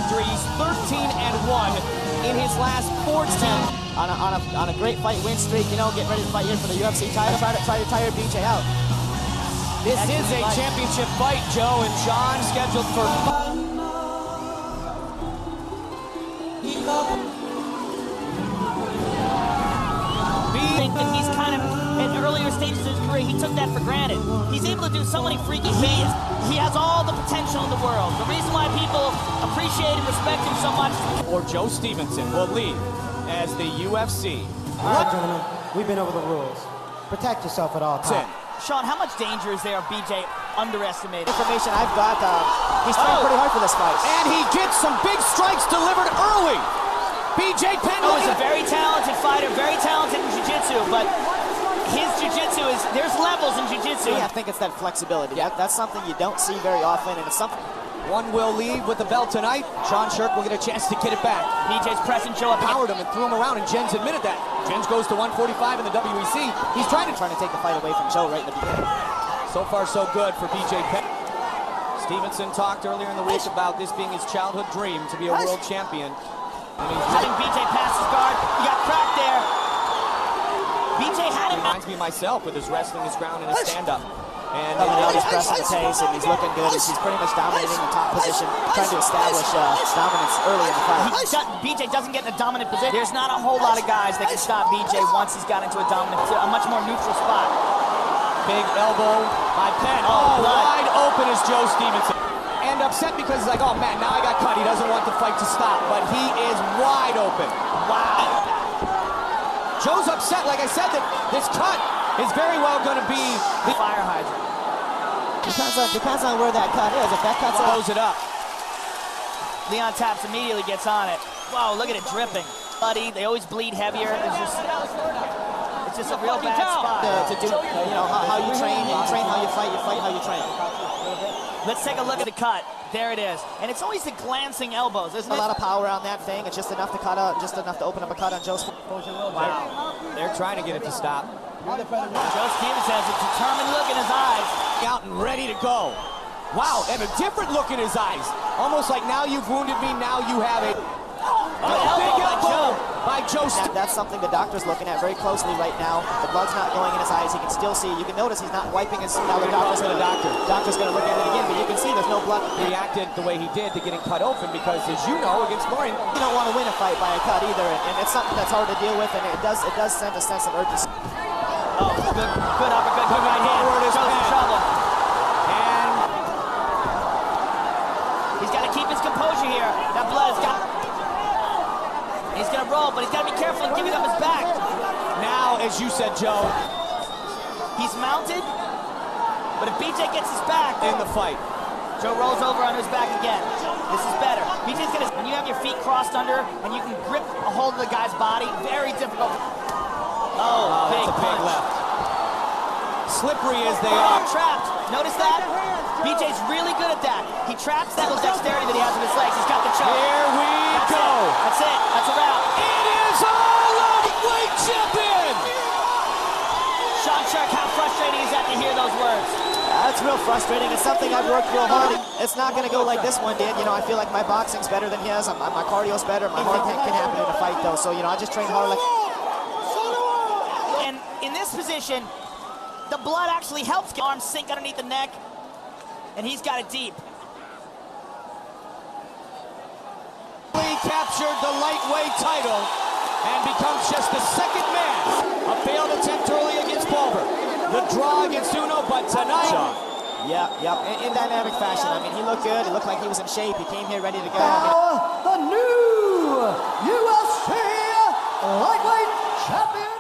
victory. He's 13-1 in his last 14. On a great fight win streak, you know, getting ready to fight here for the UFC title. Try to tire BJ out. This is a championship fight, Joe and Sean, scheduled for... He's kind of, at earlier stages of his career, he took that for granted. He's able to do so many freaky things. He has all the potential in the world. The reason why people appreciate and respect him so much. Or Joe Stephenson will lead as the UFC. All right, gentlemen, we've been over the rules. Protect yourself at all times. Sean, how much danger is there of BJ underestimated? Information I've got, he's trying pretty hard for this fight. And he gets some big strikes delivered early. BJ Penn is a very talented fighter, very talented in jiu-jitsu, but his jiu-jitsu is, there's levels in jiu-jitsu. Yeah, I think it's that flexibility. Yeah. That's something you don't see very often, and it's something... One will leave with the belt tonight. Sean Sherk will get a chance to get it back. BJ's pressing Joe up. Powered him and threw him around, and Jens admitted that. Jens goes to 145 in the WEC. He's trying to take the fight away from Joe right in the beginning. So far, so good for BJ Penn. Stevenson talked earlier in the week about this being his childhood dream to be a world champion. And he's letting BJ pass his guard. He got cracked there. BJ had him. Reminds me of myself with his wrestling, his ground, and his stand-up. And now he's pressing the pace, and he's looking good. He's pretty much dominating the top position, trying to establish dominance early in the fight. BJ doesn't get in a dominant position. There's not a whole lot of guys that can stop BJ once he's got into a much more neutral spot. Big elbow by Penn. Oh, wide open is Joe Stephenson. And upset because he's like, oh man, now I got cut. He doesn't want the fight to stop, but he is wide open. Wow. Joe's upset, like I said, that this cut is very well going to be the fire hydrant. Depends on where that cut is. If that cut's blows it up. Leon Taps immediately gets on it. Wow, look at it dripping. Buddy, they always bleed heavier. It's just a real bad spot. To do, you know, how you train how you fight how you train. Let's take a look at the cut. There it is. And it's always the glancing elbows, isn't it? A lot of power on that thing. It's just enough to cut out, just enough to open up a cut on Joe's. Wow. They're trying to get it to stop. Joe Stevens has a determined look in his eyes. Out and ready to go. Wow, and a different look in his eyes. Almost like now you've wounded me, now you have it. Big elbow by Joe. That's something the doctor's looking at very closely right now. The blood's not going in his eyes. He can still see. You can notice he's not wiping his. Now the doctor's going to look at it again, but you can see there's no blood. He reacted the way he did to getting cut open because, as you know, against Florian, you don't want to win a fight by a cut either, and it's something that's hard to deal with, and it does send a sense of urgency. Oh, good uppercut, good right hand. Joe's in trouble. And he's got to keep his composure here. That blood has got. He's going to roll, but he's got to be careful in giving up his back. Now, as you said, Joe, he's mounted, but if BJ gets his back in the fight, Joe rolls over on his back again. This is better. BJ's going to, when you have your feet crossed under and you can grip a hold of the guy's body, very difficult. Oh, that's a big left. Slippery as they are. Trapped. Notice that? BJ's really good at that. He traps that little dexterity that he has with his legs. He's got the choke. Here we go. That's it. That's a wrap. It is all lightweight champion. Sean Sherk, how frustrating is that to hear those words? That's real frustrating. It's something I've worked real hard. It's not going to go like this one did. You know, I feel like my boxing's better than his. My cardio's better. My heart can happen in a fight, though. So, you know, I just train hard. And in this position, the blood actually helps get arms sink underneath the neck, and he's got it deep. He captured the lightweight title and becomes just the second man. A failed attempt early against Bulver. The draw against Uno, but tonight... Yep. In dynamic fashion. I mean, he looked good. He looked like he was in shape. He came here ready to go. Now, the new UFC lightweight champion.